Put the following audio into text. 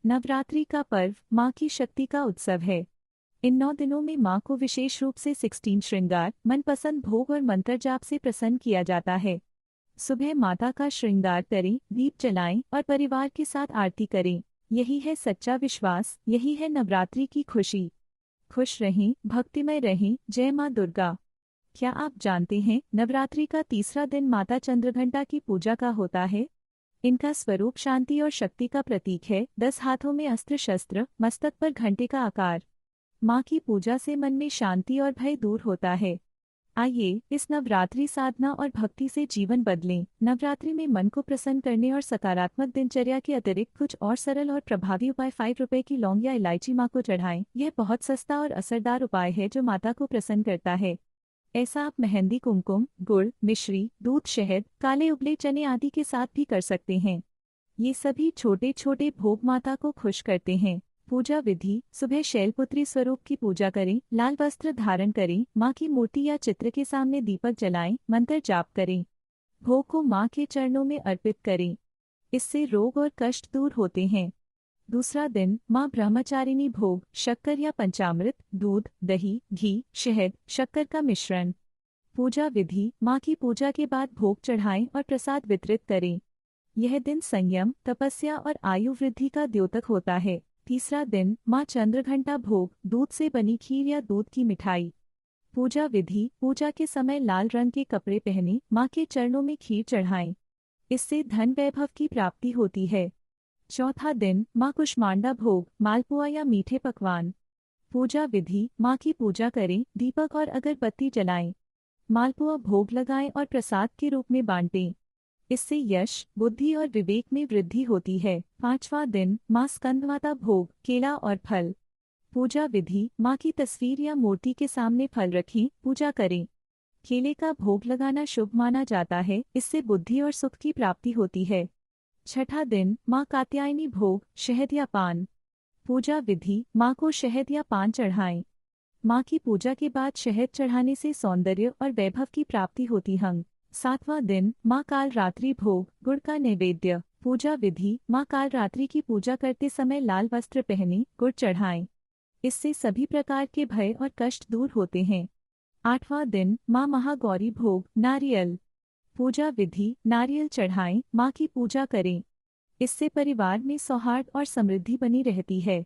नवरात्रि का पर्व माँ की शक्ति का उत्सव है। इन 9 दिनों में माँ को विशेष रूप से 16 श्रृंगार, मनपसंद भोग और मंत्र जाप से प्रसन्न किया जाता है। सुबह माता का श्रृंगार करें, दीप जलाएं और परिवार के साथ आरती करें। यही है सच्चा विश्वास, यही है नवरात्रि की खुशी। खुश रहें, भक्तिमय रहें। जय माँ दुर्गा। क्या आप जानते हैं, नवरात्रि का तीसरा दिन माता चंद्रघंटा की पूजा का होता है। इनका स्वरूप शांति और शक्ति का प्रतीक है। 10 हाथों में अस्त्र शस्त्र, मस्तक पर घंटे का आकार। माँ की पूजा से मन में शांति और भय दूर होता है। आइए इस नवरात्रि साधना और भक्ति से जीवन बदलें। नवरात्रि में मन को प्रसन्न करने और सकारात्मक दिनचर्या के अतिरिक्त कुछ और सरल और प्रभावी उपाय। 5 रुपए की लौंग या इलायची माँ को चढ़ाएं। यह बहुत सस्ता और असरदार उपाय है जो माता को प्रसन्न करता है। ऐसा आप मेहंदी, कुमकुम, गुड़, मिश्री, दूध, शहद, काले उबले चने आदि के साथ भी कर सकते हैं। ये सभी छोटे छोटे भोग माता को खुश करते हैं। पूजा विधि: सुबह शैलपुत्री स्वरूप की पूजा करें, लाल वस्त्र धारण करें, माँ की मूर्ति या चित्र के सामने दीपक जलाएं, मंत्र जाप करें। भोग को माँ के चरणों में अर्पित करें। इससे रोग और कष्ट दूर होते हैं। दूसरा दिन माँ ब्रह्मचारिणी भोग: शक्कर या पंचामृत, दूध, दही, घी, शहद, शक्कर का मिश्रण। पूजा विधि: माँ की पूजा के बाद भोग चढ़ाएं और प्रसाद वितरित करें। यह दिन संयम, तपस्या और आयु वृद्धि का द्योतक होता है। तीसरा दिन माँ चंद्रघंटा भोग: दूध से बनी खीर या दूध की मिठाई। पूजा विधि: पूजा के समय लाल रंग के कपड़े पहने माँ के चरणों में खीर चढ़ाएं। इससे धन वैभव की प्राप्ति होती है। चौथा दिन माँ कुष्मांडा भोग: मालपुआ या मीठे पकवान। पूजा विधि: माँ की पूजा करें, दीपक और अगरबत्ती जलाएं। मालपुआ भोग लगाएं और प्रसाद के रूप में बांटें। इससे यश, बुद्धि और विवेक में वृद्धि होती है। पांचवां दिन माँ स्कंदमाता भोग: केला और फल। पूजा विधि: माँ की तस्वीर या मूर्ति के सामने फल रखें, पूजा करें। केले का भोग लगाना शुभ माना जाता है, इससे बुद्धि और सुख की प्राप्ति होती है। छठा दिन माँ कात्यायनी भोग: शहद या पान। पूजा विधि: माँ को शहद या पान चढ़ाएं। माँ की पूजा के बाद शहद चढ़ाने से सौंदर्य और वैभव की प्राप्ति होती है। सातवां दिन माँ कालरात्रि भोग: गुड़ का नैवेद्य। पूजा विधि: माँ कालरात्रि की पूजा करते समय लाल वस्त्र पहने, गुड़ चढ़ाएं। इससे सभी प्रकार के भय और कष्ट दूर होते हैं। आठवां दिन माँ महागौरी भोग: नारियल। पूजा विधि: नारियल चढ़ाएं, माँ की पूजा करें। इससे परिवार में सौहार्द और समृद्धि बनी रहती है।